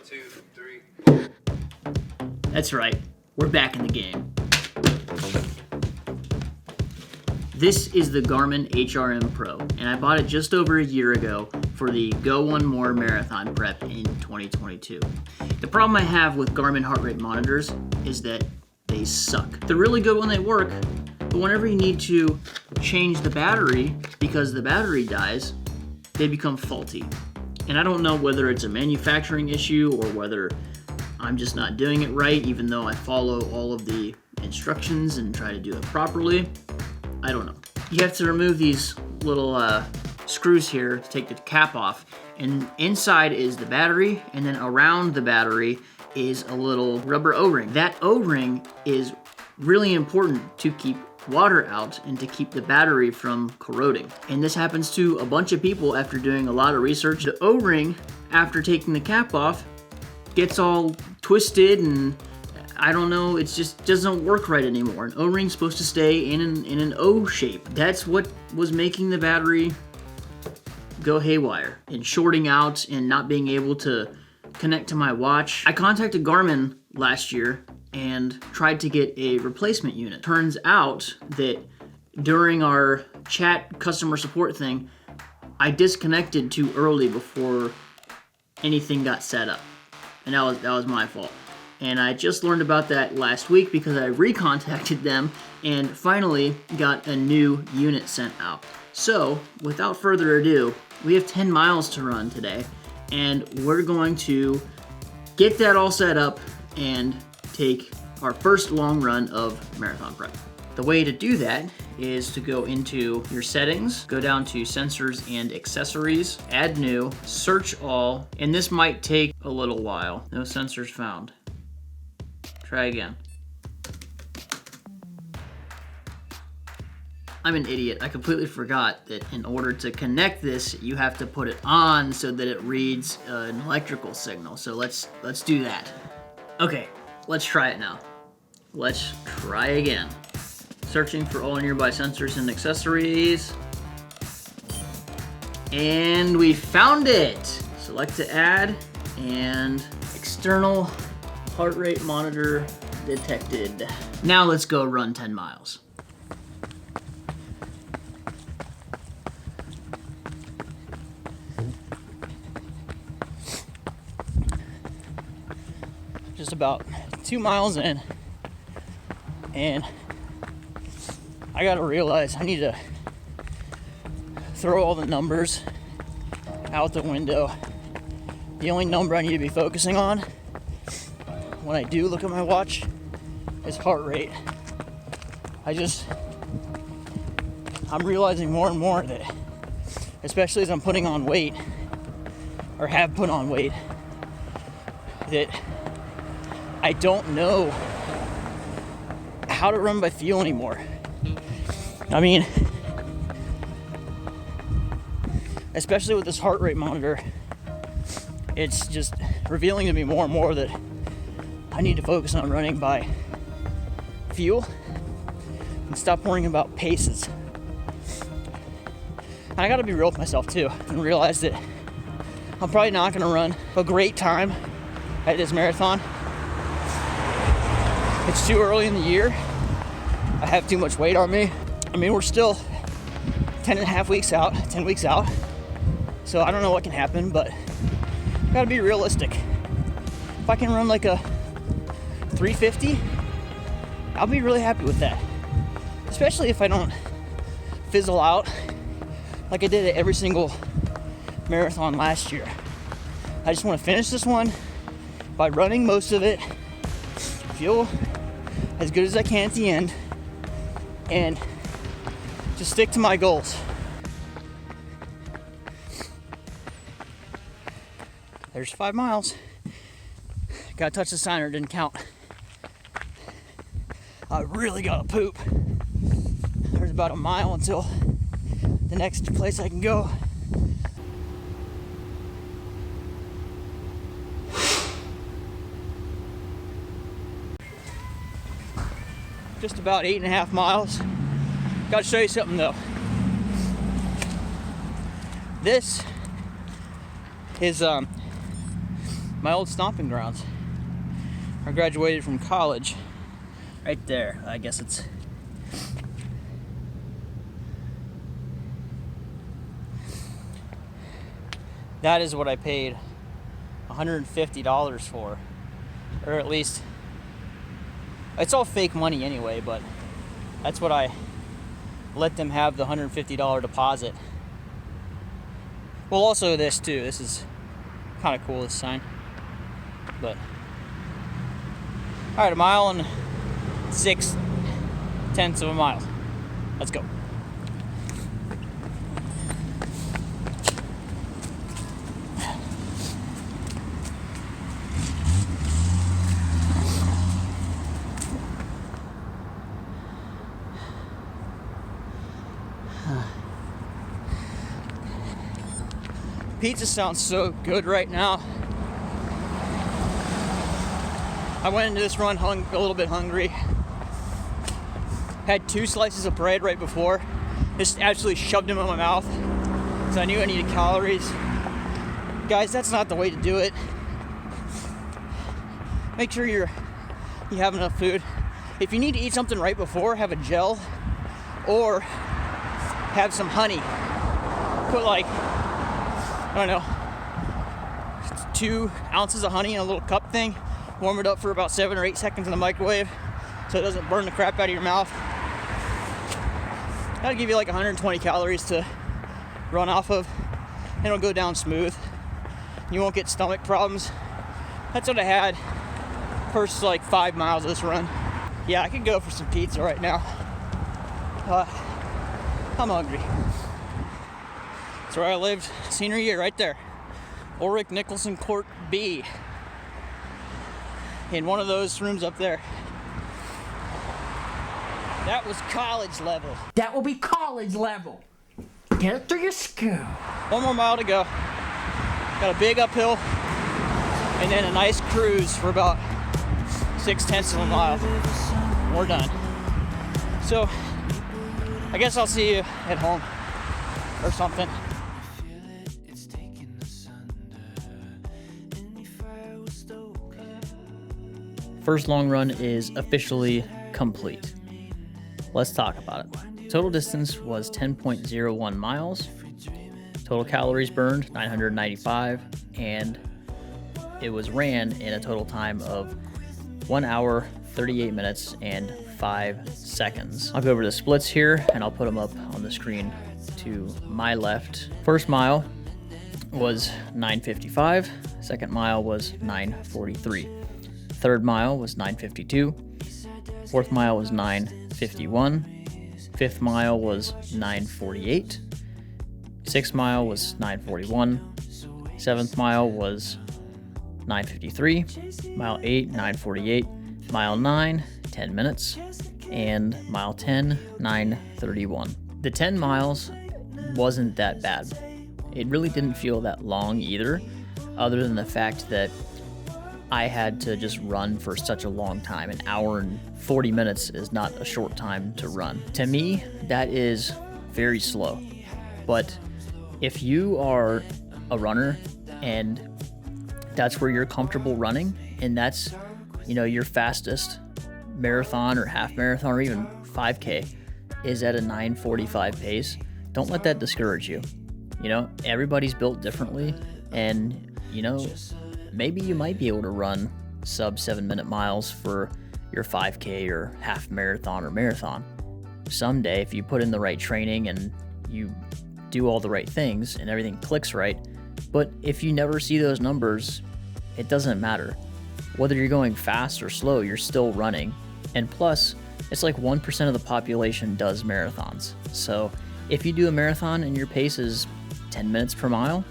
2, 3. That's right, we're back in the game. This is the Garmin HRM Pro, and I bought it just over a year ago for the Go One More marathon prep in 2022. The problem I have with Garmin heart rate monitors is that they suck. They're really good when they work, but whenever you need to change the battery because the battery dies, they become faulty. And I don't know whether it's a manufacturing issue or whether I'm just not doing it right, even though I follow all of the instructions and try to do it properly. I don't know. You have to remove these little screws here to take the cap off, and inside is the battery, and then around the battery is a little rubber O-ring. That O-ring is really important to keep water out and to keep the battery from corroding. And this happens to a bunch of people after doing a lot of research. The O-ring, after taking the cap off, gets all twisted and I don't know, it just doesn't work right anymore. An O-ring's supposed to stay in an O shape. That's what was making the battery go haywire and shorting out and not being able to connect to my watch. I contacted Garmin last year and tried to get a replacement unit. Turns out that during our chat customer support thing, I disconnected too early before anything got set up. And that was my fault. And I just learned about that last week because I recontacted them and finally got a new unit sent out. So, without further ado, we have 10 miles to run today, and we're going to get that all set up and take our first long run of marathon prep. The way to do that is to go into your settings, go down to sensors and accessories, add new, search all, and this might take a little while. No sensors found. Try again. I'm an idiot. I completely forgot that in order to connect this, you have to put it on so that it reads an electrical signal. So let's do that. Okay, let's try it now. Let's try again. Searching for all nearby sensors and accessories. And we found it! Select to add, and external heart rate monitor detected. Now let's go run 10 miles. Just about 2 miles in, and I gotta realize I need to throw all the numbers out the window. The only number I need to be focusing on when I do look at my watch is heart rate. I'm realizing more and more that, especially as I'm putting on weight, or have put on weight, that I don't know how to run by feel anymore. I mean, especially with this heart rate monitor, it's just revealing to me more and more that I need to focus on running by feel and stop worrying about paces. And I gotta be real with myself too and realize that I'm probably not gonna run a great time at this marathon. It's too early in the year. I have too much weight on me. I mean, we're still 10 weeks out. So I don't know what can happen, but I gotta be realistic. If I can run like a 350, I'll be really happy with that. Especially if I don't fizzle out like I did at every single marathon last year. I just want to finish this one by running most of it, feel as good as I can at the end, and just stick to my goals. There's 5 miles. Gotta touch the sign or it didn't count. I really gotta poop. There's about a mile until the next place I can go. Just about 8.5 miles. Gotta show you something though. This is my old stomping grounds. I graduated from college. Right there, I guess it's... That is what I paid $150 for. Or at least, it's all fake money anyway, but that's what I let them have, the $150 deposit. Well, also this too. This is kind of cool, this sign. But, all right, 1 mile and 6/10 of a mile. Let's go. Pizza sounds so good right now. I went into this run a little bit hungry. Had 2 slices of bread right before. Just absolutely shoved them in my mouth. So I knew I needed calories. Guys, that's not the way to do it. Make sure you have enough food. If you need to eat something right before, have a gel or have some honey. Put like, I don't know, 2 ounces of honey in a little cup thing. Warm it up for about 7 or 8 seconds in the microwave so it doesn't burn the crap out of your mouth. That'll give you like 120 calories to run off of. And it'll go down smooth. You won't get stomach problems. That's what I had first like 5 miles of this run. Yeah, I could go for some pizza right now. I'm hungry. That's where I lived senior year, right there. Ulrich Nicholson Court B. In one of those rooms up there. That was college level. That will be college level. Get it through your school. 1 more mile to go. Got a big uphill and then a nice cruise for about 6/10 of a mile. We're done. So I guess I'll see you at home or something. First long run is officially complete. Let's talk about it. Total distance was 10.01 miles. Total calories burned, 995, and it was ran in a total time of 1 hour, 38 minutes, and 5 seconds. I'll go over the splits here, and I'll put them up on the screen to my left. First mile was 9:55. Second mile was 9:43. Third mile was 9:52. Fourth mile was 9:51. Fifth mile was 9:48. Sixth mile was 9:41. Seventh mile was 9:53. Mile 8, 9:48. Mile 9, 10 minutes. And mile 10, 9:31. The 10 miles wasn't that bad. It really didn't feel that long either, other than the fact that I had to just run for such a long time. An hour and 40 minutes is not a short time to run. To me, that is very slow. But if you are a runner and that's where you're comfortable running, and that's, your fastest marathon or half marathon or even 5K is at a 9:45 pace, don't let that discourage you. Everybody's built differently, and, maybe you might be able to run sub 7-minute miles for your 5K or half marathon or marathon. Someday, if you put in the right training and you do all the right things and everything clicks right. But if you never see those numbers, it doesn't matter. Whether you're going fast or slow, you're still running. And plus, it's like 1% of the population does marathons. So if you do a marathon and your pace is 10 minutes per mile,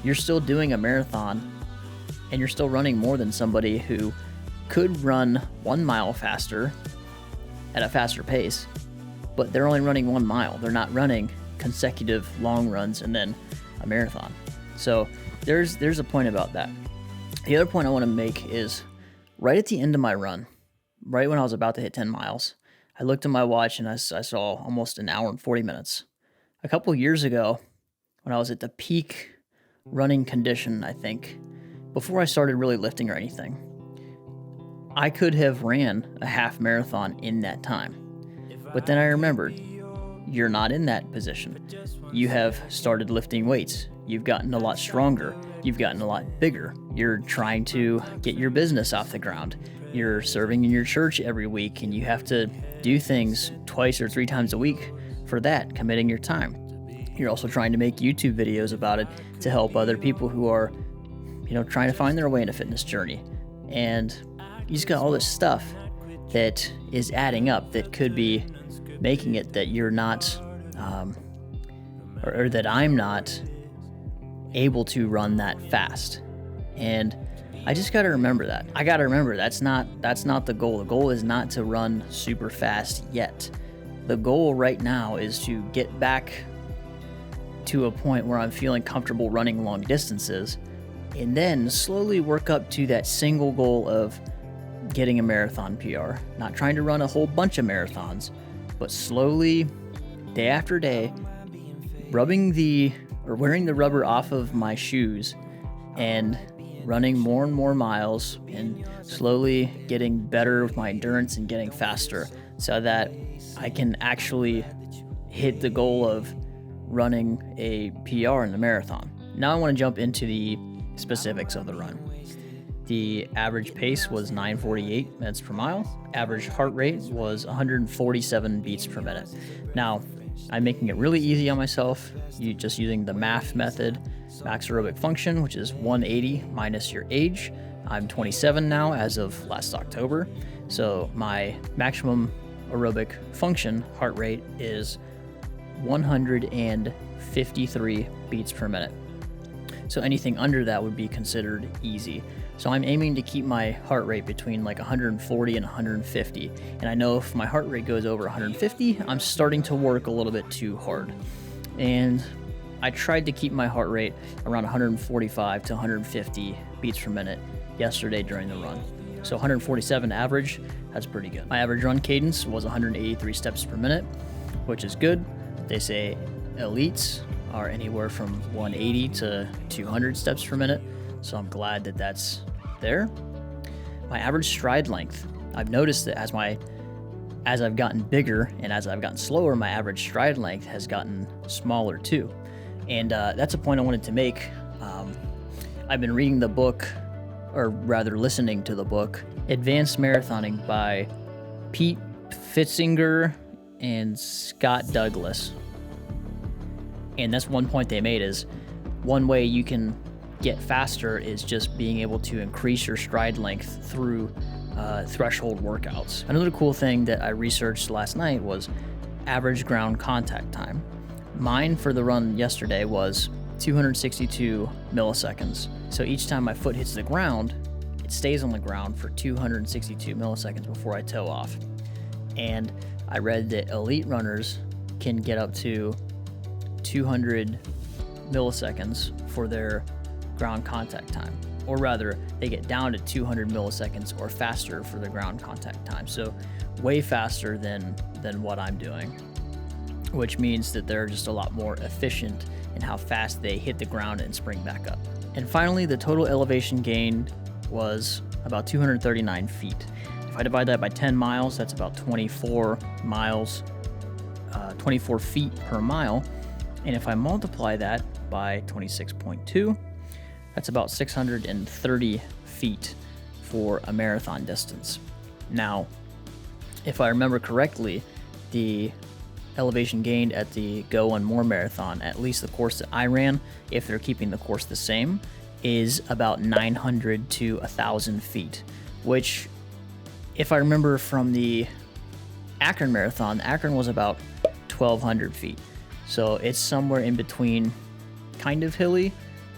you're still doing a marathon and you're still running more than somebody who could run 1 mile faster at a faster pace, but they're only running 1 mile. They're not running consecutive long runs and then a marathon. So there's a point about that. The other point I want to make is right at the end of my run, right when I was about to hit 10 miles, I looked at my watch and I saw almost an hour and 40 minutes. A couple years ago, when I was at the peak running condition, I think, before I started really lifting or anything, I could have ran a half marathon in that time. But then I remembered, you're not in that position. You have started lifting weights. You've gotten a lot stronger. You've gotten a lot bigger. You're trying to get your business off the ground. You're serving in your church every week, and you have to do things twice or 3 times a week for that, committing your time. You're also trying to make YouTube videos about it to help other people who are, trying to find their way in a fitness journey. And you just got all this stuff that is adding up that could be making it that you're not, or that I'm not able to run that fast. And I just got to remember that. I got to remember that's not the goal. The goal is not to run super fast yet. The goal right now is to get back to a point where I'm feeling comfortable running long distances, and then slowly work up to that single goal of getting a marathon PR. Not trying to run a whole bunch of marathons, but slowly, day after day, wearing the rubber off of my shoes and running more and more miles, and slowly getting better with my endurance and getting faster so that I can actually hit the goal of running a PR in the marathon. Now I want to jump into the specifics of the run. The average pace was 9:48 minutes per mile. Average heart rate was 147 beats per minute. Now, I'm making it really easy on myself, just using the MAF method, max aerobic function, which is 180 minus your age. I'm 27 now as of last October, so my maximum aerobic function heart rate is 153 beats per minute. So anything under that would be considered easy. So I'm aiming to keep my heart rate between like 140 and 150. And I know if my heart rate goes over 150, I'm starting to work a little bit too hard. And I tried to keep my heart rate around 145 to 150 beats per minute yesterday during the run. So 147 average, that's pretty good. My average run cadence was 183 steps per minute, which is good. They say elites are anywhere from 180 to 200 steps per minute. So I'm glad that that's there. My average stride length, I've noticed that as I've gotten bigger and as I've gotten slower, my average stride length has gotten smaller too. And that's a point I wanted to make. I've been reading the book, or rather listening to the book, Advanced Marathoning by Pete Fitzinger and Scott Douglas. And that's one point they made, is one way you can get faster is just being able to increase your stride length through threshold workouts. Another cool thing that I researched last night was average ground contact time. Mine for the run yesterday was 262 milliseconds. So each time my foot hits the ground, it stays on the ground for 262 milliseconds before I toe off. And I read that elite runners can get up to 200 milliseconds for their ground contact time, or rather they get down to 200 milliseconds or faster for the ground contact time. So way faster than what I'm doing, which means that they're just a lot more efficient in how fast they hit the ground and spring back up. And finally, the total elevation gain was about 239 feet. If I divide that by 10 miles, that's about 24 feet per mile. And if I multiply that by 26.2, that's about 630 feet for a marathon distance. Now, if I remember correctly, the elevation gained at the Go One More Marathon, at least the course that I ran, if they're keeping the course the same, is about 900 to 1,000 feet, which, if I remember from the Akron Marathon, Akron was about 1,200 feet. So it's somewhere in between kind of hilly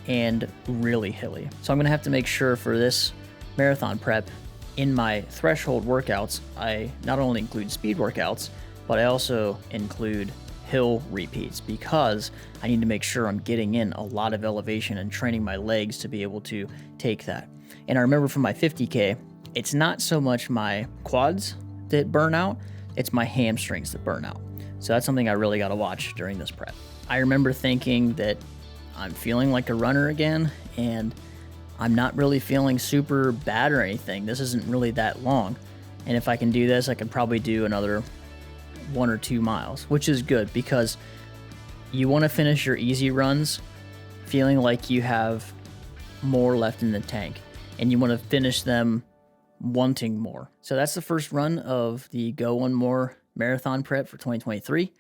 and really hilly. So I'm gonna have to make sure for this marathon prep, in my threshold workouts, I not only include speed workouts, but I also include hill repeats, because I need to make sure I'm getting in a lot of elevation and training my legs to be able to take that. And I remember from my 50K, it's not so much my quads that burn out, it's my hamstrings that burn out. So that's something I really got to watch during this prep. I remember thinking that I'm feeling like a runner again, and I'm not really feeling super bad or anything. This isn't really that long. And if I can do this, I could probably do another 1 or 2 miles, which is good because you want to finish your easy runs feeling like you have more left in the tank, and you want to finish them wanting more. So that's the first run of the Go One More marathon prep for 2023.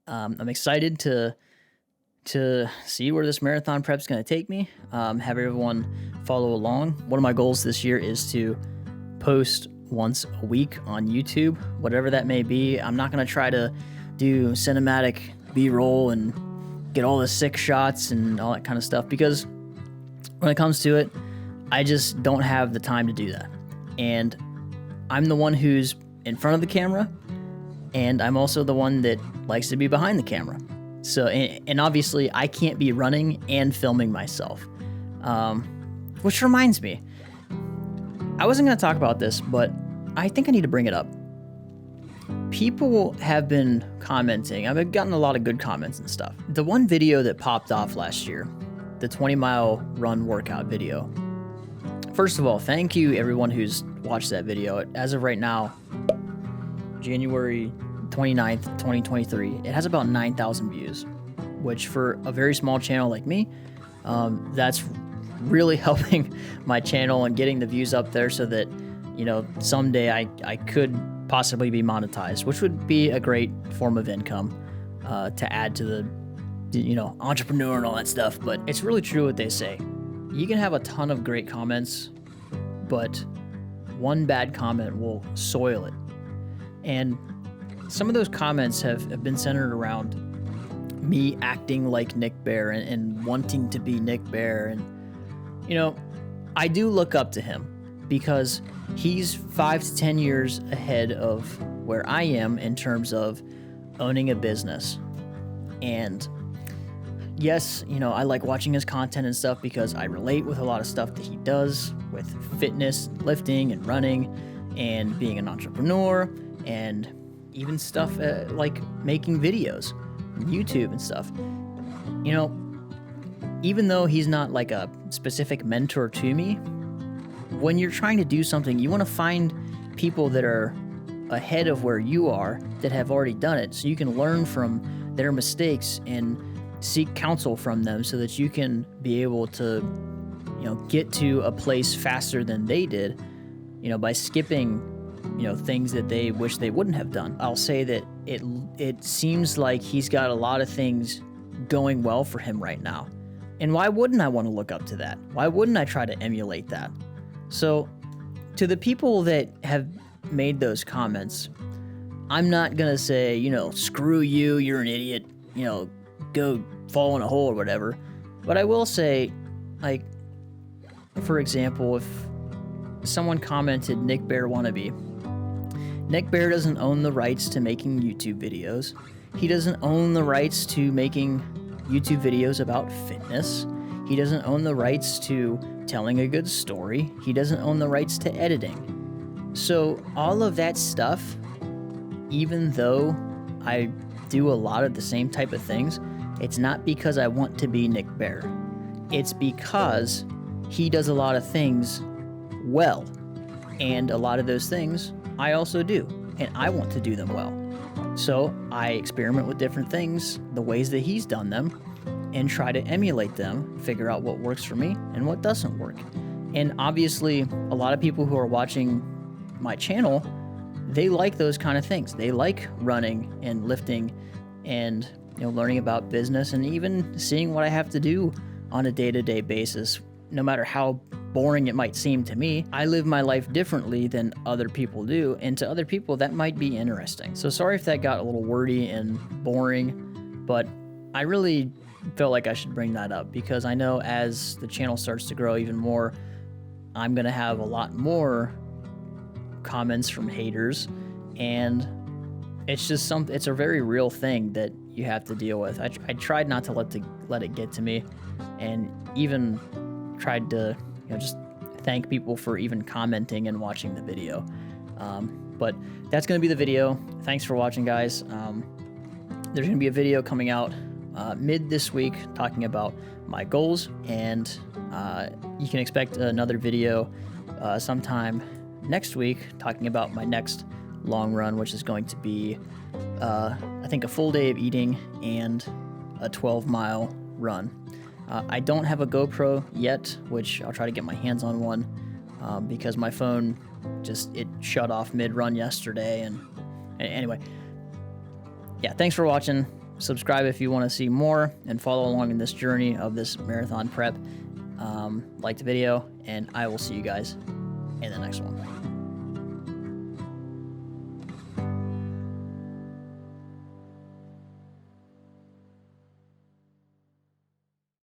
I'm excited to see where this marathon prep is going to take me. Have everyone follow along. One of my goals this year is to post once a week on YouTube, whatever that may be. I'm not going to try to do cinematic B-roll and get all the sick shots and all that kind of stuff, because when it comes to it, I just don't have the time to do that. And I'm the one who's in front of the camera, and I'm also the one that likes to be behind the camera. So, and obviously I can't be running and filming myself. Which reminds me, I wasn't going to talk about this, but I think I need to bring it up. People have been commenting. I've gotten a lot of good comments and stuff. The one video that popped off last year, the 20-mile run workout video. First of all, thank you everyone who's watched that video. As of right now, January 29th, 2023, it has about 9,000 views, which for a very small channel like me, that's really helping my channel and getting the views up there so that, you know, someday I could possibly be monetized, which would be a great form of income to add to the, you know, entrepreneur and all that stuff. But it's really true what they say. You can have a ton of great comments, but one bad comment will soil it. And some of those comments have been centered around me acting like Nick Bare and wanting to be Nick Bare. And, you know, I do look up to him because he's 5 to 10 years ahead of where I am in terms of owning a business. And yes, you know, I like watching his content and stuff because I relate with a lot of stuff that he does with fitness, lifting, and running, and being an entrepreneur, and even stuff like making videos on YouTube and stuff. You know, even though he's not like a specific mentor to me, when you're trying to do something, you want to find people that are ahead of where you are that have already done it, so you can learn from their mistakes and seek counsel from them so that you can be able to, you know, get to a place faster than they did, you know, by skipping, you know, things that they wish they wouldn't have done. I'll say that it seems like he's got a lot of things going well for him right now. And why wouldn't I want to look up to that? Why wouldn't I try to emulate that? So to the people that have made those comments, I'm not going to say, you know, screw you, you're an idiot, you know, go fall in a hole or whatever. But I will say, like, for example, if someone commented Nick Bare wannabe, Nick Bare doesn't own the rights to making YouTube videos. He doesn't own the rights to making YouTube videos about fitness. He doesn't own the rights to telling a good story. He doesn't own the rights to editing. So all of that stuff, even though I do a lot of the same type of things, it's not because I want to be Nick Bare. It's because he does a lot of things well. And a lot of those things I also do, and I want to do them well. So I experiment with different things, the ways that he's done them, and try to emulate them, figure out what works for me and what doesn't work. And obviously, a lot of people who are watching my channel, they like those kind of things. They like running and lifting and, you know, learning about business and even seeing what I have to do on a day-to-day basis. No matter how boring it might seem to me, I live my life differently than other people do, and to other people that might be interesting. So sorry if that got a little wordy and boring, but I really felt like I should bring that up because I know as the channel starts to grow even more, I'm gonna have a lot more comments from haters, and it's just it's a very real thing that you have to deal with. I tried not to let it get to me, and even tried to, you know, just thank people for even commenting and watching the video. But that's going to be the video. Thanks for watching, guys. There's going to be a video coming out mid this week talking about my goals, and you can expect another video sometime next week talking about my next long run, which is going to be I think a full day of eating and a 12-mile run. I don't have a GoPro yet, which I'll try to get my hands on one because my phone it shut off mid-run yesterday. And anyway, yeah, thanks for watching. Subscribe if you want to see more and follow along in this journey of this marathon prep. Like the video, and I will see you guys in the next one.